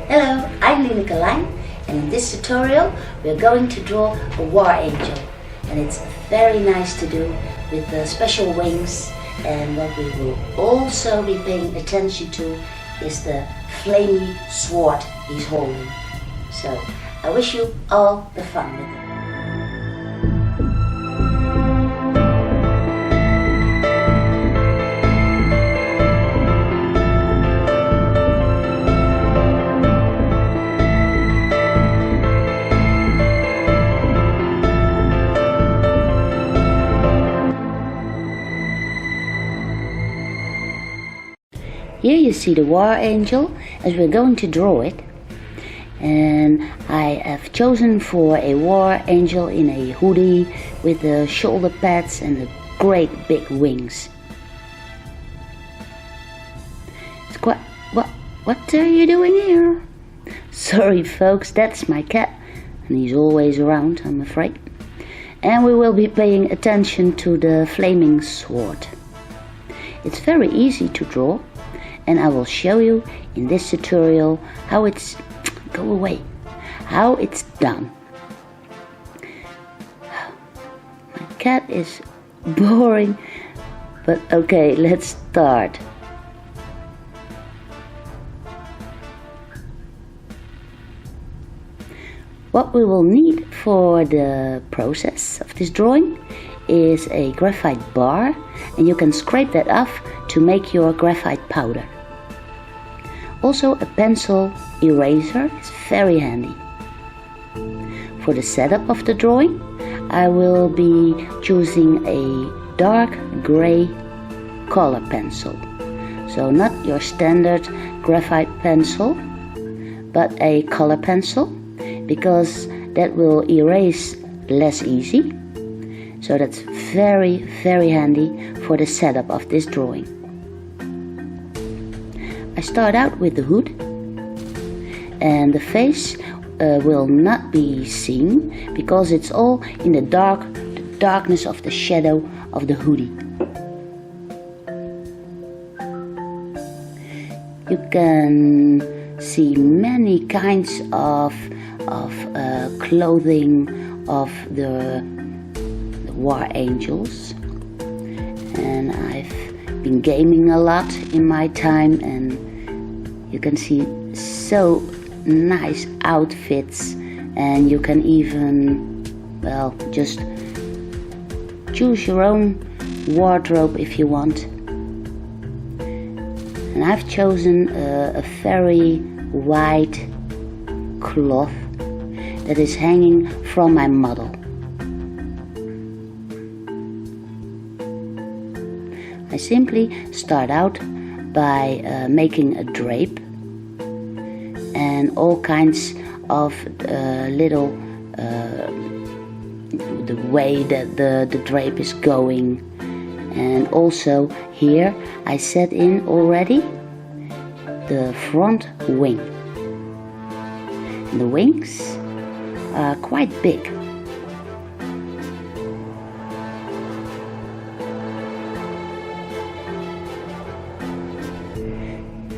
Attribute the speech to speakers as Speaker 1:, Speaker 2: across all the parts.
Speaker 1: Hello, I'm Lineke Lijn, and in this tutorial we're going to draw a war angel, and it's very nice to do with the special wings. And what we will also be paying attention to is the flamey sword he's holding. So I wish you all the fun with it. Here you see the war angel as we're going to draw it, and I have chosen for a war angel in a hoodie with the shoulder pads and the great big wings. It's quite... What are you doing here? Sorry folks, that's my cat, and he's always around, I'm afraid. And we will be paying attention to the flaming sword. It's very easy to draw, and I will show you in this tutorial how it's done. My cat is boring, but okay, let's start. What we will need for the process of this drawing is a graphite bar, and you can scrape that off to make your graphite powder. Also, a pencil eraser is very handy. For the setup of the drawing, I will be choosing a dark gray color pencil. So not your standard graphite pencil, but a color pencil, because that will erase less easy. So that's very handy for the setup of this drawing. I start out with the hood, and the face will not be seen because it's all in the darkness of the shadow of the hoodie. You can see many kinds of clothing of the war angels, and I've been gaming a lot in my time, and you can see so nice outfits, and you can even, well, just choose your own wardrobe if you want. And I've chosen a very white cloth that is hanging from my model. I simply start out by making a drape and all kinds of little the way that the drape is going, and also here I set in already the front wing. And the wings are quite big.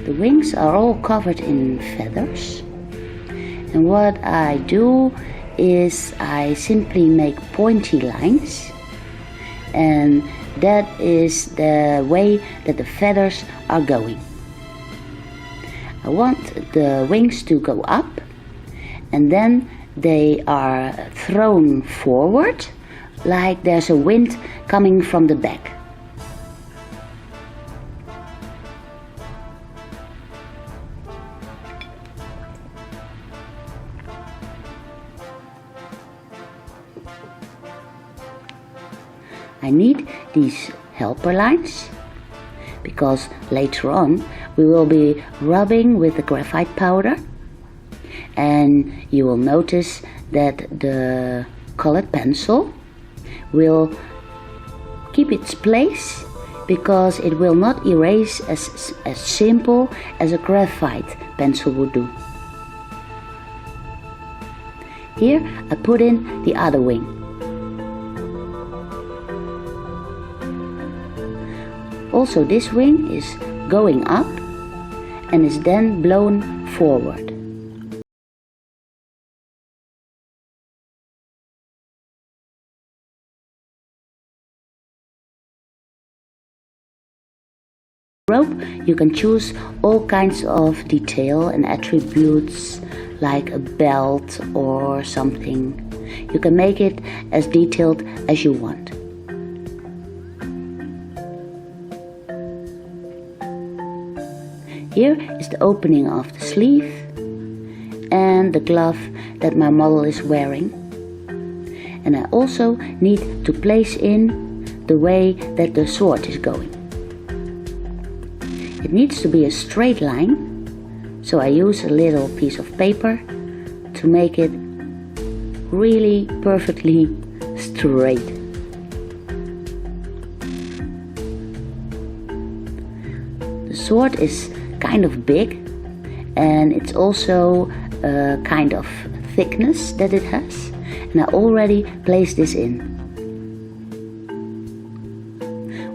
Speaker 1: The wings are all covered in feathers, and what I do is I simply make pointy lines, and that is the way that the feathers are going. I want the wings to go up, and then they are thrown forward like there's a wind coming from the back. I need these helper lines because later on we will be rubbing with the graphite powder, and you will notice that the colored pencil will keep its place because it will not erase as simple as a graphite pencil would do. Here I put in the other wing. Also, this wing is going up and is then blown forward. Rope, you can choose all kinds of detail and attributes like a belt or something. You can make it as detailed as you want. Here is the opening of the sleeve and the glove that my model is wearing. And I also need to place in the way that the sword is going. It needs to be a straight line, so I use a little piece of paper to make it really perfectly straight. The sword is kind of big, and it's also a kind of thickness that it has, and I already placed this in.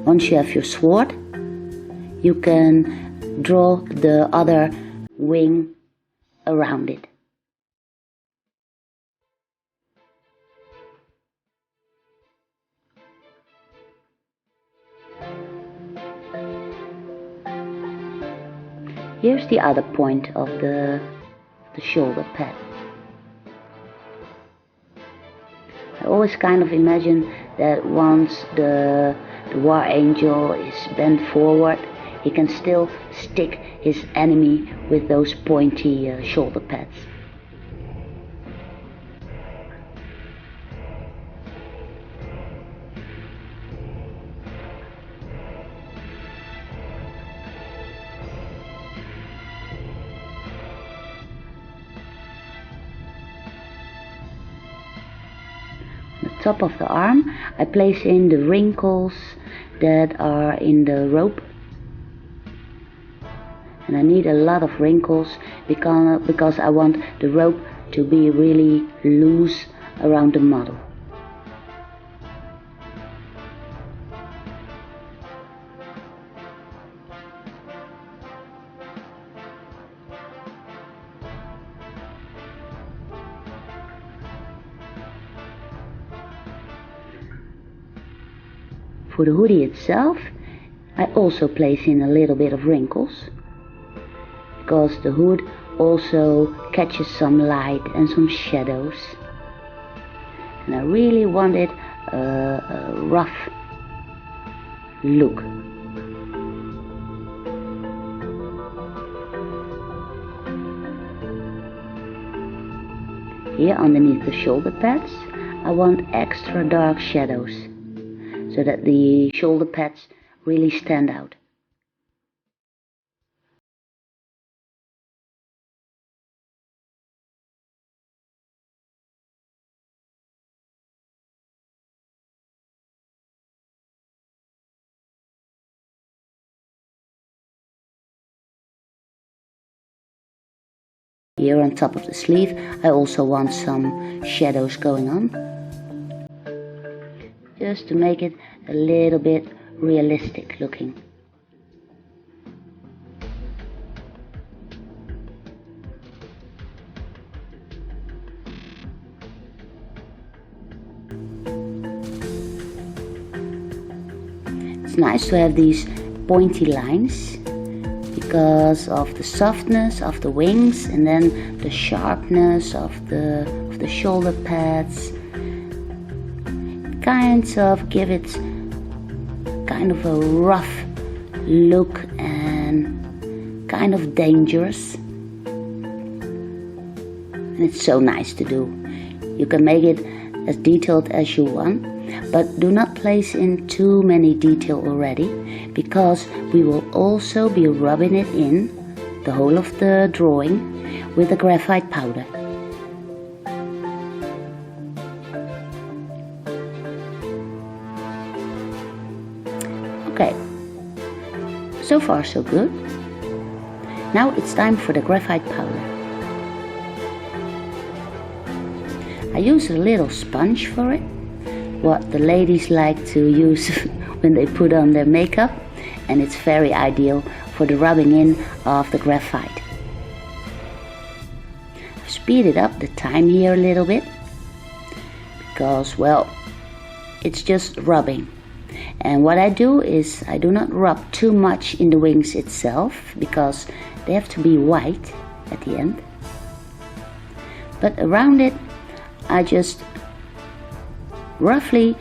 Speaker 1: Once you have your sword, you can draw the other wing around it. Here's the other point of the shoulder pad. I always kind of imagine that once the war angel is bent forward, he can still stick his enemy with those pointy shoulder pads. On the top of the arm, I place in the wrinkles that are in the rope. And I need a lot of wrinkles because I want the rope to be really loose around the model. For the hoodie itself, I also place in a little bit of wrinkles, because the hood also catches some light and some shadows, and I really wanted a rough look. Here underneath the shoulder pads, I want extra dark shadows so that the shoulder pads really stand out. Here on top of the sleeve, I also want some shadows going on, just to make it a little bit realistic looking. It's nice to have these pointy lines because of the softness of the wings and then the sharpness of the shoulder pads. It kind of give it kind of a rough look and kind of dangerous. And it's so nice to do. You can make it as detailed as you want, but do not place in too many detail already, because we will also be rubbing it in the whole of the drawing with the graphite powder. Okay, so far so good. Now it's time for the graphite powder. I use a little sponge for it, what the ladies like to use when they put on their makeup, and it's very ideal for the rubbing in of the graphite. I've speeded up the time here a little bit because, well, it's just rubbing, And what I do is I do not rub too much in the wings itself, because they have to be white at the end. But around it I just roughly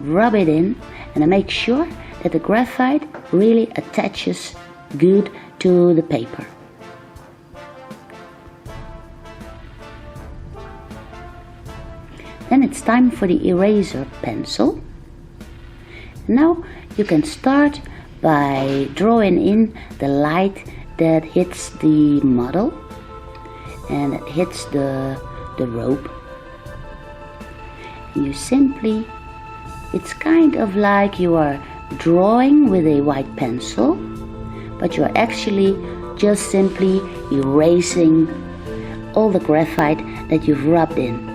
Speaker 1: rub it in, and I make sure that the graphite really attaches good to the paper. Then it's time for the eraser pencil. Now you can start by drawing in the light that hits the model and it hits the rope. And you simply, it's kind of like you are drawing with a white pencil, but you're actually just simply erasing all the graphite that you've rubbed in.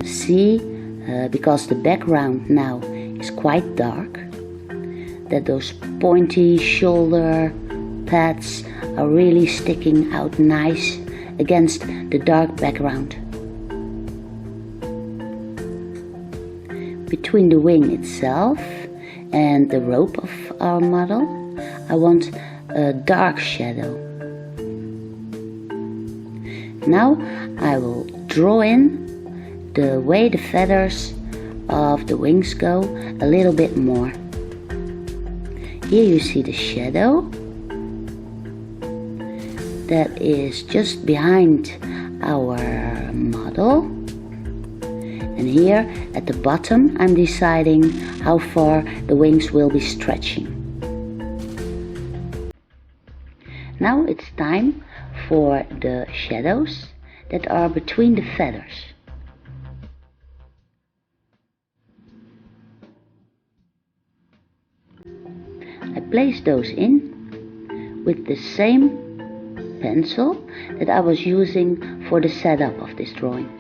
Speaker 1: See, because the background now is quite dark, that those pointy shoulder pads are really sticking out nice against the dark background. Between the wing itself and the rope of our model, I want a dark shadow. Now I will draw in the way the feathers of the wings go a little bit more. Here you see the shadow that is just behind our model, and here at the bottom I'm deciding how far the wings will be stretching. Now it's time for the shadows that are between the feathers. I place those in with the same pencil that I was using for the setup of this drawing.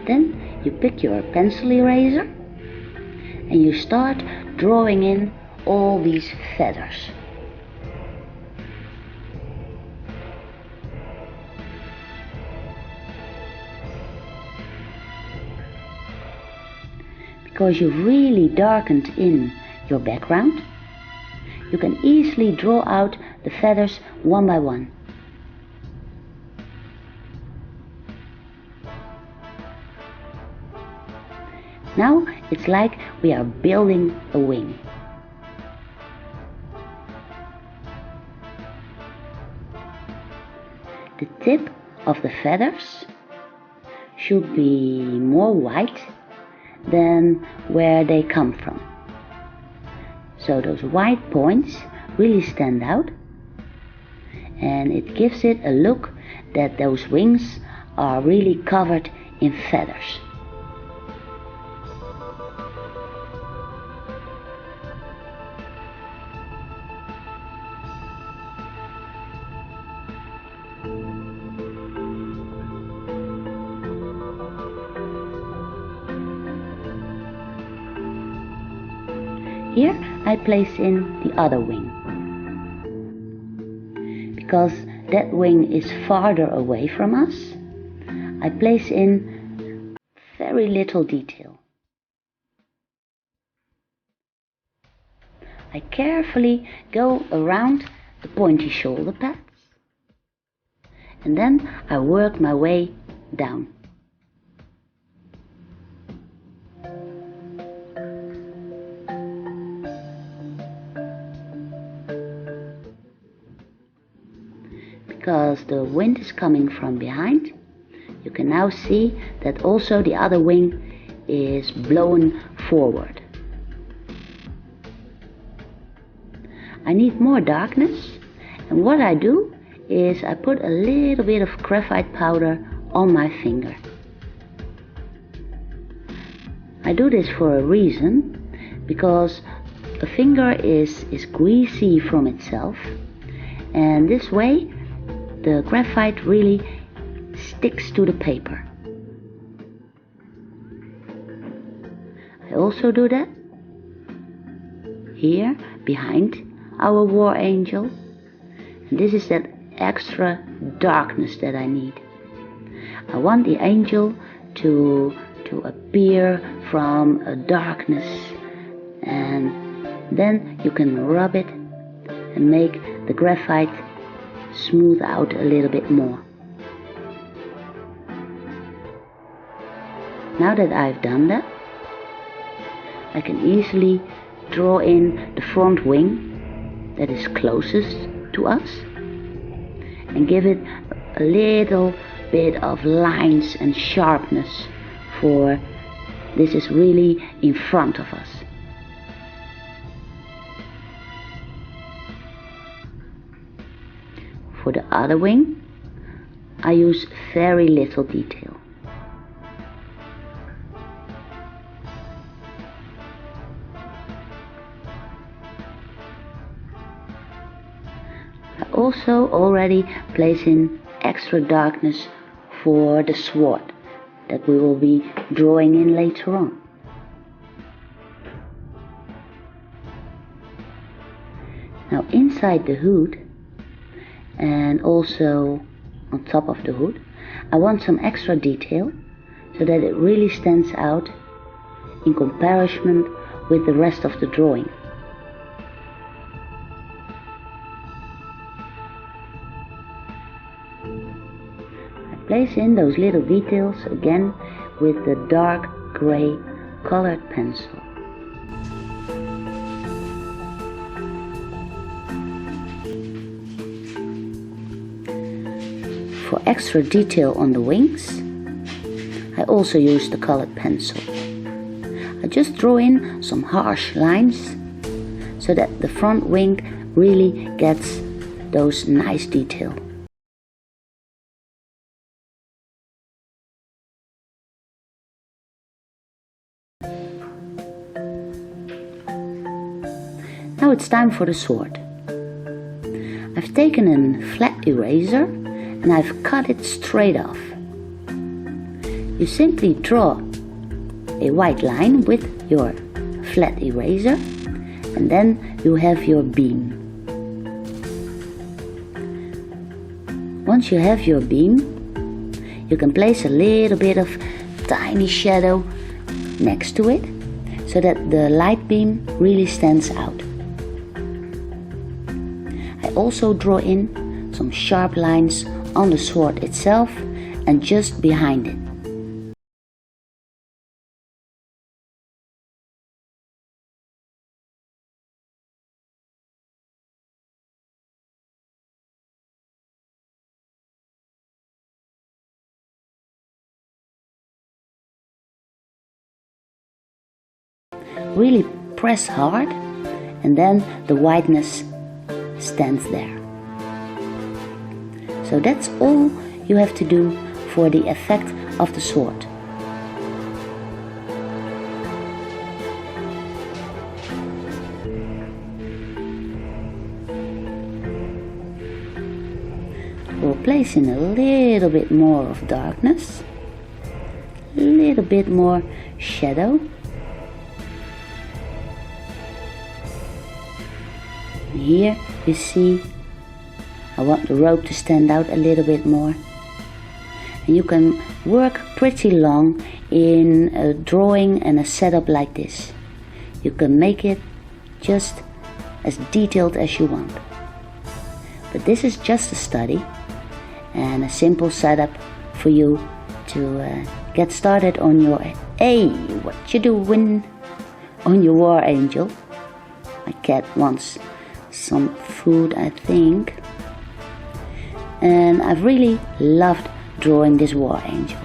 Speaker 1: Then you pick your pencil eraser and you start drawing in all these feathers. Because you've really darkened in your background, you can easily draw out the feathers one by one. Now it's like we are building a wing. The tip of the feathers should be more white than where they come from. So those white points really stand out, and it gives it a look that those wings are really covered in feathers. Here I place in the other wing, because that wing is farther away from us. I place in very little detail. I carefully go around the pointy shoulder pads, and then I work my way down. Because the wind is coming from behind, you can now see that also the other wing is blown forward. I need more darkness, and what I do is I put a little bit of graphite powder on my finger. I do this for a reason, because a finger is greasy from itself, and this way the graphite really sticks to the paper. I also do that here behind our war angel, and this is that extra darkness that I need. I want the angel to appear from a darkness, and then you can rub it and make the graphite smooth out a little bit more. Now that I've done that, I can easily draw in the front wing that is closest to us and give it a little bit of lines and sharpness, for this is really in front of us. For the other wing, I use very little detail. I also already place in extra darkness for the sword that we will be drawing in later on. Now inside the hood, and also on top of the hood, I want some extra detail so that it really stands out in comparison with the rest of the drawing. Place in those little details again with the dark gray colored pencil. For extra detail on the wings, I also use the colored pencil. I just draw in some harsh lines so that the front wing really gets those nice details. Now it's time for the sword. I've taken a flat eraser and I've cut it straight off. You simply draw a white line with your flat eraser, and then you have your beam. Once you have your beam, you can place a little bit of tiny shadow next to it so that the light beam really stands out. I also draw in some sharp lines on the sword itself and just behind it. Really press hard, and then the whiteness stands there. So that's all you have to do for the effect of the sword. We'll place in a little bit more of darkness, a little bit more shadow. Here you see I want the rope to stand out a little bit more, and you can work pretty long in a drawing and a setup like this. You can make it just as detailed as you want, but this is just a study and a simple setup for you to get started on your what you doing on your war angel. My cat wants some food, I think, and I've really loved drawing this war angel.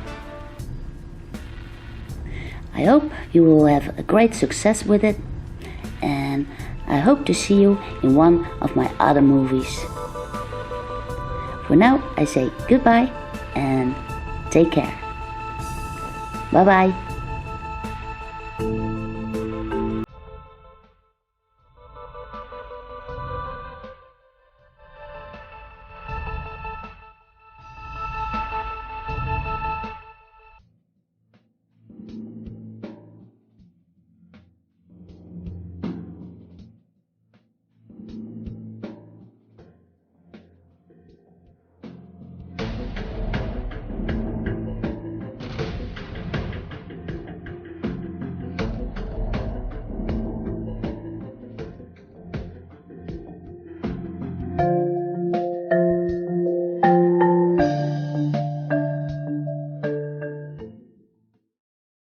Speaker 1: I hope you will have a great success with it, and I hope to see you in one of my other movies. For now, I say goodbye and take care. Bye bye.